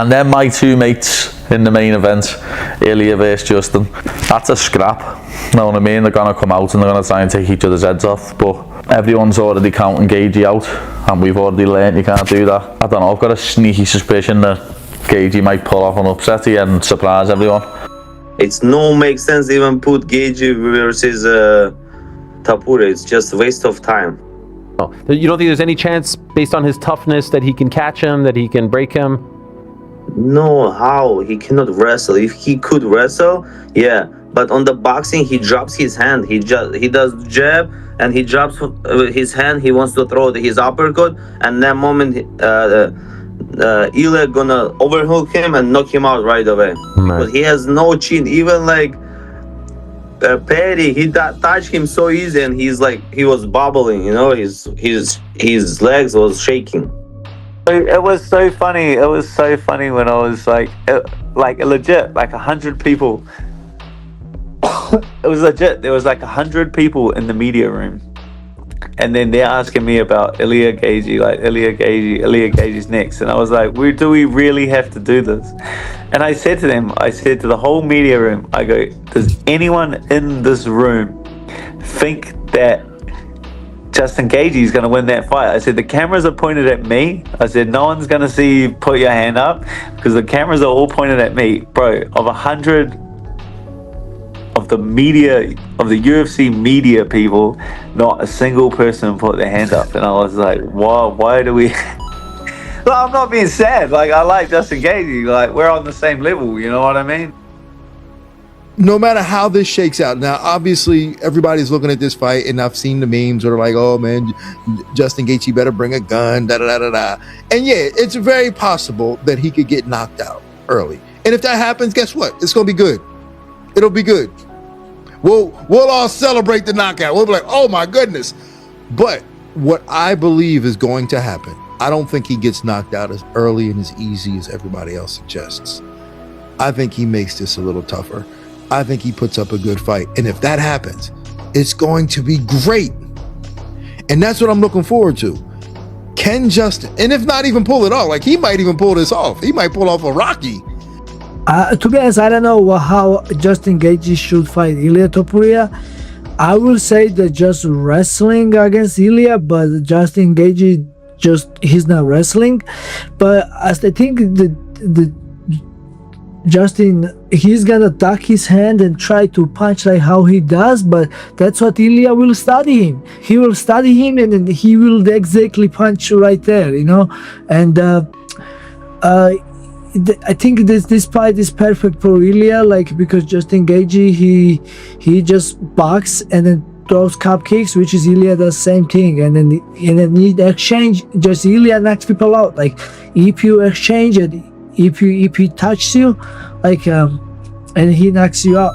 And then my two mates in the main event, Ilia versus Justin, that's a scrap. You know what I mean? They're going to come out and they're going to try and take each other's heads off. But everyone's already counting Gaethje out, and we've already learned you can't do that. I don't know, I've got a sneaky suspicion that Gaethje might pull off an upset here and surprise everyone. It's no make sense even put Gaethje versus Topuria. It's just a waste of time. You don't think there's any chance, based on his toughness, that he can catch him, that he can break him? No, how? He cannot wrestle. If he could wrestle, yeah. But on the boxing, he drops his hand. He does jab and he drops his hand. He wants to throw his uppercut, and that moment, Ilia gonna overhook him and knock him out right away. But he has no chin. Even like Perry, he touched him so easy, and he was bubbling. You know, his legs was shaking. It was so funny. It was so funny when I was like legit, like 100 people. It was legit. There was like 100 people in the media room, and then they're asking me about Ilia Gaethje, like Ilia Gaethje's next, and I was like, do we really have to do this? And I said to them, I said to the whole media room, I go, does anyone in this room think that Justin Gaethje is going to win that fight? I said, the cameras are pointed at me. I said, no one's going to see you put your hand up, because the cameras are all pointed at me. Bro, of 100 of the media, of the UFC media people, not a single person put their hand up. And I was like, why do we... Well, I'm not being sad. Like, I like Justin Gaethje. Like, we're on the same level, you know what I mean? No matter how this shakes out, now obviously everybody's looking at this fight, and I've seen the memes that are like, "Oh man, Justin Gaethje better bring a gun." Da da da da da. And yeah, it's very possible that he could get knocked out early. And if that happens, guess what? It's gonna be good. It'll be good. We'll all celebrate the knockout. We'll be like, "Oh my goodness!" But what I believe is going to happen, I don't think he gets knocked out as early and as easy as everybody else suggests. I think he makes this a little tougher. I think he puts up a good fight. And if that happens, it's going to be great. And that's what I'm looking forward to. Can Justin, and if not even pull it off, like he might even pull this off. He might pull off a Rocky. To be honest, I don't know how Justin Gaethje should fight Ilia Topuria. I will say that just wrestling against Ilia, but Justin Gaethje he's not wrestling. But I think the Justin, he's gonna tuck his hand and try to punch like how he does, but that's what Ilia will study him. He will study him, and then he will exactly punch right there, you know. And I think this fight is perfect for Ilia, like, because Justin Gaethje, he just box and then throws cupcakes, which is Ilia does same thing, and then in exchange, just Ilia knocks people out. Like, if you exchange it, if he touches you, like, and he knocks you out.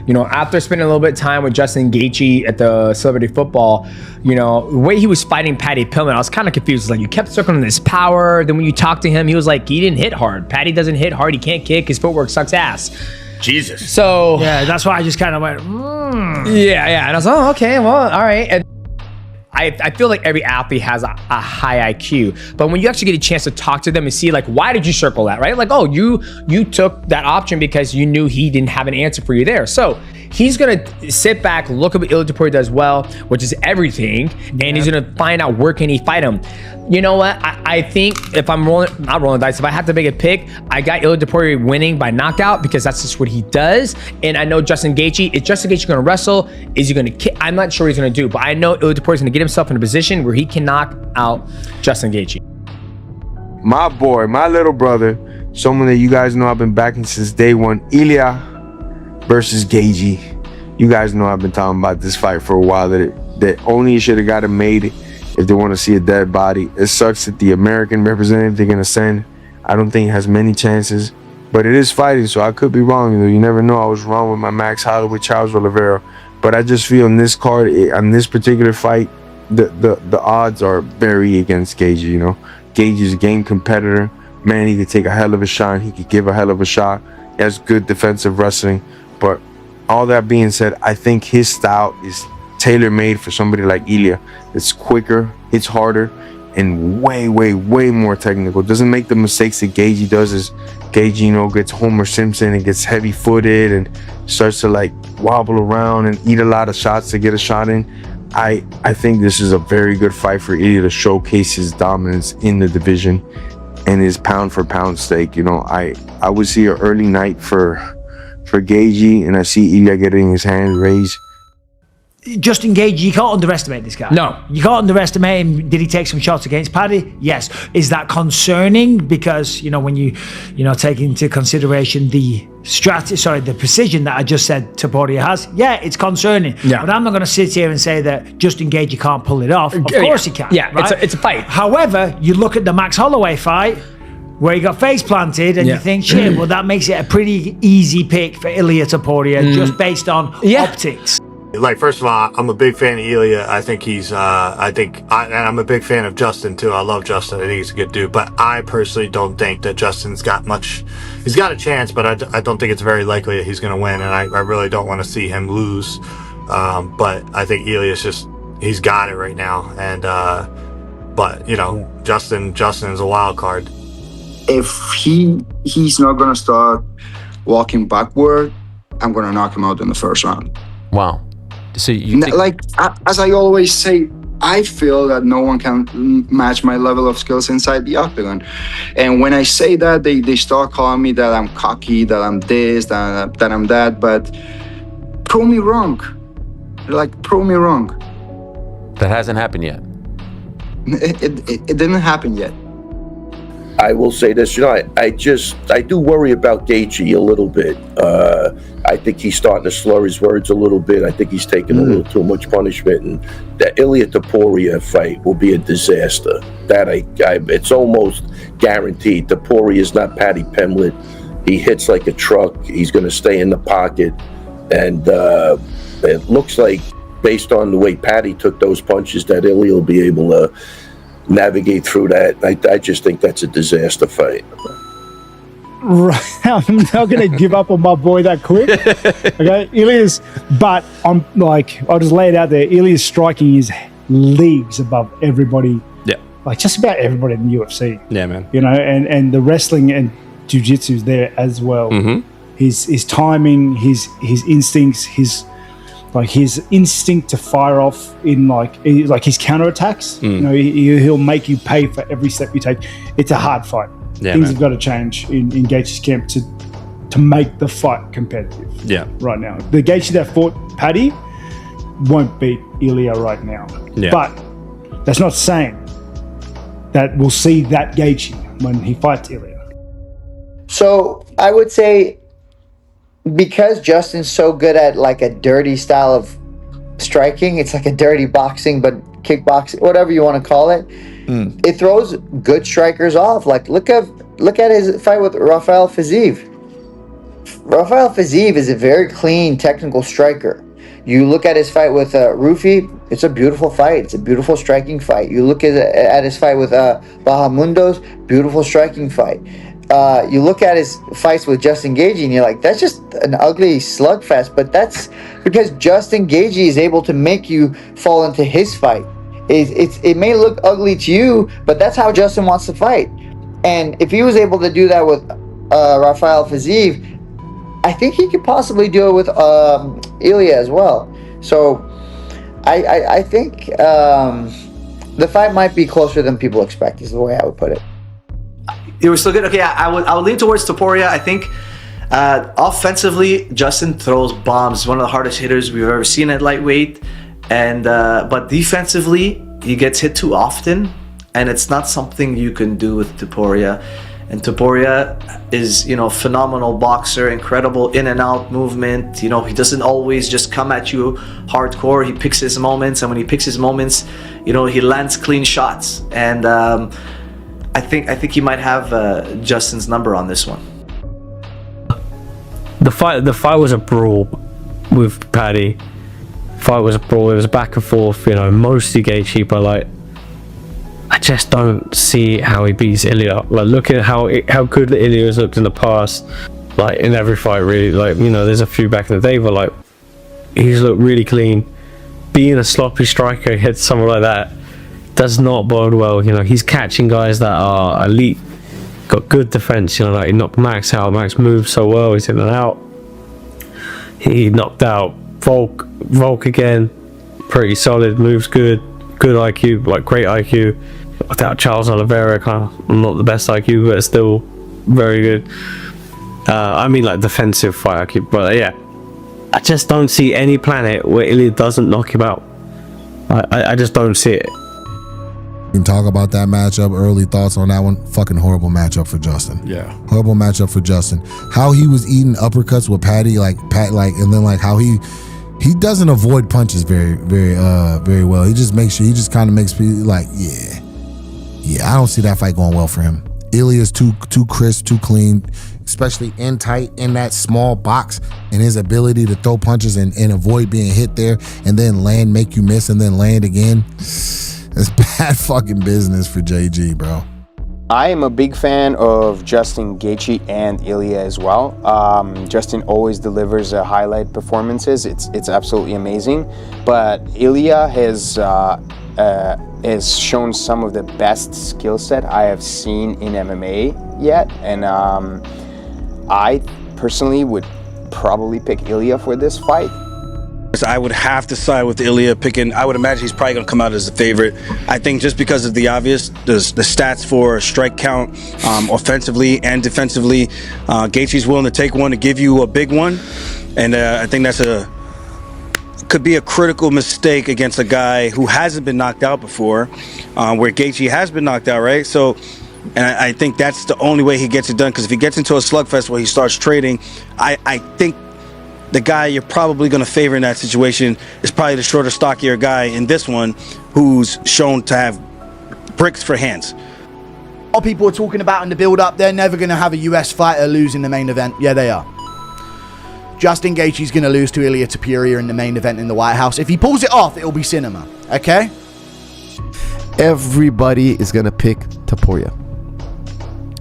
You know, after spending a little bit of time with Justin Gaethje at the Celebrity Football, you know, the way he was fighting Patty Pillman, I was kind of confused. Like, you kept circling this power. Then when you talked to him, he was like, he didn't hit hard. Patty doesn't hit hard. He can't kick. His footwork sucks ass. Jesus. So yeah, that's why I just kind of went, yeah. And I was like, oh, okay, well, all right. And I feel like every athlete has a high IQ, but when you actually get a chance to talk to them and see, like, why did you circle that, right? Like, oh, you took that option because you knew he didn't have an answer for you there. So he's gonna sit back, look at what Ilia Topuria does well, which is everything, and he's gonna find out where can he fight him. You know what? I think if I'm not rolling dice, if I have to make a pick, I got Ilia Topuria winning by knockout, because that's just what he does. And I know Justin Gaethje, is Justin Gaethje gonna wrestle? Is he gonna kick? I'm not sure what he's gonna do, but I know Ilia Topuria is gonna get himself in a position where he can knock out Justin Gaethje. My boy, my little brother, someone that you guys know I've been backing since day one, Ilia versus Gaethje. You guys know I've been talking about this fight for a while, that only should have got it made if they want to see a dead body. It sucks that the American representative they're gonna send, I don't think has many chances, but it is fighting, so I could be wrong. You never know. I was wrong with my Max Holloway, Charles Oliveira, but I just feel in this card, on this particular fight, the odds are very against Gaethje. You know, Gaethje is a game competitor. Man, he could take a hell of a shot. He could give a hell of a shot. He has good defensive wrestling, but all that being said, I think his style is tailor-made for somebody like Ilia. It's quicker, it's harder, and way more technical. Doesn't make the mistakes that Gaethje does. Is Gaethje, you know, gets Homer Simpson and gets heavy footed and starts to like wobble around and eat a lot of shots to get a shot in. I think this is a very good fight for Ilia to showcase his dominance in the division and his pound for pound stake. You know, I would see an early night for Gaethje, and I see Ilia getting his hand raised. Justin Gaethje, you can't underestimate this guy. No. You can't underestimate him. Did he take some shots against Paddy? Yes. Is that concerning? Because, you know, when you take into consideration the precision that I just said Topuria has, yeah, it's concerning. Yeah. But I'm not going to sit here and say that Justin Gaethje can't pull it off. Of course he can. Yeah, right? it's a fight. However, you look at the Max Holloway fight, where he got face planted, and you think, shit, well, that makes it a pretty easy pick for Ilia Topuria, just based on optics. Like, first of all, I'm a big fan of Ilia. I think he's, and I'm a big fan of Justin too. I love Justin. I think he's a good dude. But I personally don't think that Justin's got much. He's got a chance, but I don't think it's very likely that he's going to win. And I really don't want to see him lose. But I think Ilia's he's got it right now. And, but you know, Justin is a wild card. If he's not going to start walking backward, I'm going to knock him out in the first round. Wow. So you think- as I always say, I feel that no one can match my level of skills inside the octagon. And when I say that, they start calling me that I'm cocky, that I'm this, that I'm that, but prove me wrong. Like, prove me wrong. That hasn't happened yet. It didn't happen yet. I will say this, you know, I do worry about Gaethje a little bit. I think he's starting to slur his words a little bit. I think he's taking a little too much punishment, and the Ilia Topuria fight will be a disaster. That it's almost guaranteed. Topuria is not Paddy Pimblett. He hits like a truck. He's going to stay in the pocket, and it looks like, based on the way Paddy took those punches, that Ilia will be able to navigate through that. I just think that's a disaster fight. Right, I'm not going to give up on my boy that quick. Okay, Ilia's, but I'm like, I'll just lay it out there. Ilia's striking is leagues above everybody. Yeah, like just about everybody in the UFC. Yeah, man. You know, and the wrestling and jiu-jitsu is there as well. Mm-hmm. His timing, his instincts, his instinct to fire off in like his counterattacks. You know, he'll make you pay for every step you take. It's a hard fight. Yeah, Things man. have got to change in Gaethje's camp to make the fight competitive. Yeah. Right now, the Gaethje that fought Paddy won't beat Ilia right now. Yeah. But that's not saying that we'll see that Gaethje when he fights Ilia. So I would say, because Justin's so good at like a dirty style of striking, it's like a dirty boxing, but kickboxing, whatever you want to call it. It throws good strikers off. Like look at his fight with Rafael Fiziev. Rafael Fiziev is a very clean technical striker. You look at his fight with Rufi, it's a beautiful fight. It's a beautiful striking fight. You look at his fight with Bahamundos, beautiful striking fight. You look at his fights with Justin Gaethje and you're like, that's just an ugly slugfest. But that's because Justin Gaethje is able to make you fall into his fight. It may look ugly to you, but that's how Justin wants to fight. And if he was able to do that with Rafael Fiziev, I think he could possibly do it with Ilia as well. So I think the fight might be closer than people expect, is the way I would put it. It was still good. Okay, I would lean towards Topuria. I think offensively, Justin throws bombs. He's one of the hardest hitters we've ever seen at lightweight. And but defensively, he gets hit too often, and it's not something you can do with Topuria. And Topuria is, you know, phenomenal boxer, incredible in and out movement. You know, he doesn't always just come at you hardcore. He picks his moments, and when he picks his moments, you know, he lands clean shots. And I think he might have Justin's number on this one. The fight was a brawl with Paddy. Fight was a brawl. It was back and forth. You know, mostly Gaethje, but like, I just don't see how he beats Ilia. Like, look at how good Ilia has looked in the past. Like in every fight, really. Like, you know, there's a few back in the day, but like, he's looked really clean. Being a sloppy striker against someone like that, does not bode well. You know, he's catching guys that are elite, got good defense. You know, like he knocked Max out. Max moves so well. He's in and out. He knocked out Volk again. Pretty solid, moves good IQ, like great IQ. Knocked out Charles Oliveira, kind of not the best IQ, but still very good. I mean, like defensive fight IQ, but yeah, I just don't see any planet where Ilia doesn't knock him out. I just don't see it. We can talk about that matchup. Early thoughts on that one. Fucking horrible matchup for Justin. Yeah. Horrible matchup for Justin. How he was eating uppercuts with Patty, and then like how he doesn't avoid punches very well. He just makes sure, he just kind of makes people like, yeah. I don't see that fight going well for him. Ilia's too crisp, too clean, especially in tight in that small box, and his ability to throw punches and avoid being hit there, and then land, make you miss, and then land again. It's bad fucking business for JG, bro. I am a big fan of Justin Gaethje and Ilia as well. Justin always delivers highlight performances. It's absolutely amazing. But Ilia has shown some of the best skill set I have seen in MMA yet, and I personally would probably pick Ilia for this fight. I would have to side with Ilia picking. I would imagine he's probably going to come out as the favorite. I think just because of the obvious, the stats for strike count, offensively and defensively, Gaethje's willing to take one to give you a big one, and I think could be a critical mistake against a guy who hasn't been knocked out before, where Gaethje has been knocked out, right? So, and I think that's the only way he gets it done, because if he gets into a slugfest where he starts trading, I think the guy you're probably going to favor in that situation is probably the shorter, stockier guy in this one, who's shown to have bricks for hands. What people are talking about in the build-up, they're never going to have a US fighter lose in the main event. Yeah, they are. Justin Gaethje's going to lose to Ilia Topuria in the main event in the White House. If he pulls it off, it'll be cinema. Okay? Everybody is going to pick Topuria.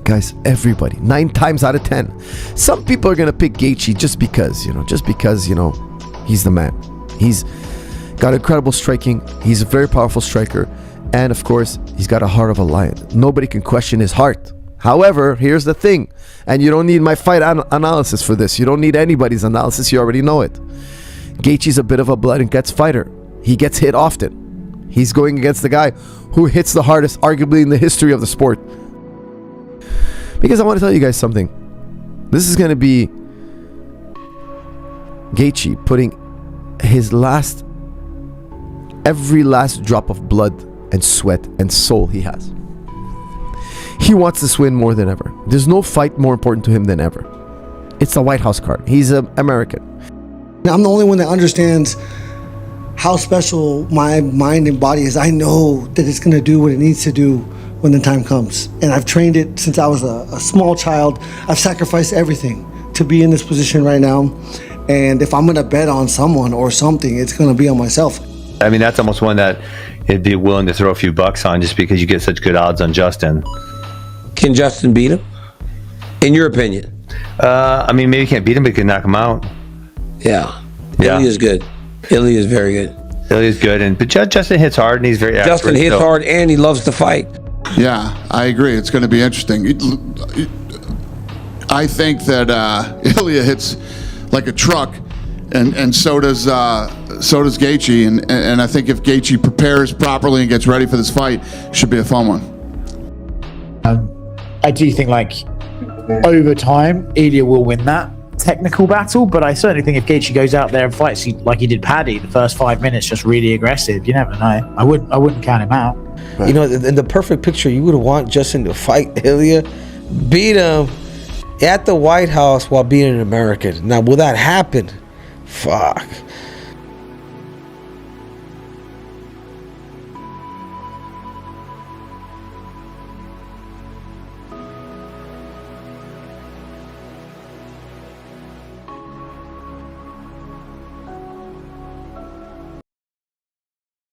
Guys, everybody, 9 times out of 10. Some people are gonna pick Gaethje just because, he's the man. He's got incredible striking. He's a very powerful striker, and of course, he's got a heart of a lion. Nobody can question his heart. However, here's the thing, and you don't need my fight analysis for this. You don't need anybody's analysis. You already know it. Gaethje's a bit of a blood and guts fighter. He gets hit often. He's going against the guy who hits the hardest, arguably in the history of the sport. Because I want to tell you guys something. This is going to be Gaethje putting every last drop of blood and sweat and soul he has. He wants this win more than ever. There's no fight more important to him than ever. It's the White House card. He's an American. I'm the only one that understands how special my mind and body is. I know that it's going to do what it needs to do when the time comes. And I've trained it since I was a small child. I've sacrificed everything to be in this position right now. And if I'm going to bet on someone or something, it's going to be on myself. I mean, that's almost one that it'd be willing to throw a few bucks on just because you get such good odds on Justin. Can Justin beat him? In your opinion? I mean, maybe he can't beat him, but he can knock him out. Yeah. Ilia's good. Ilia's very good. Ilia's good, but Justin hits hard and he's very accurate. Justin hits hard and he loves to fight. Yeah, I agree. It's going to be interesting. I think that Ilia hits like a truck, and so does Gaethje, and I think if Gaethje prepares properly and gets ready for this fight, it should be a fun one. I do think over time, Ilia will win that technical battle, but I certainly think if Gaethje goes out there and fights like he did Paddy the first 5 minutes, just really aggressive, you never know. I wouldn't count him out. Right. In the perfect picture, you would want Justin to fight Ilia, beat him at the White House while being an American. Now, will that happen? Fuck.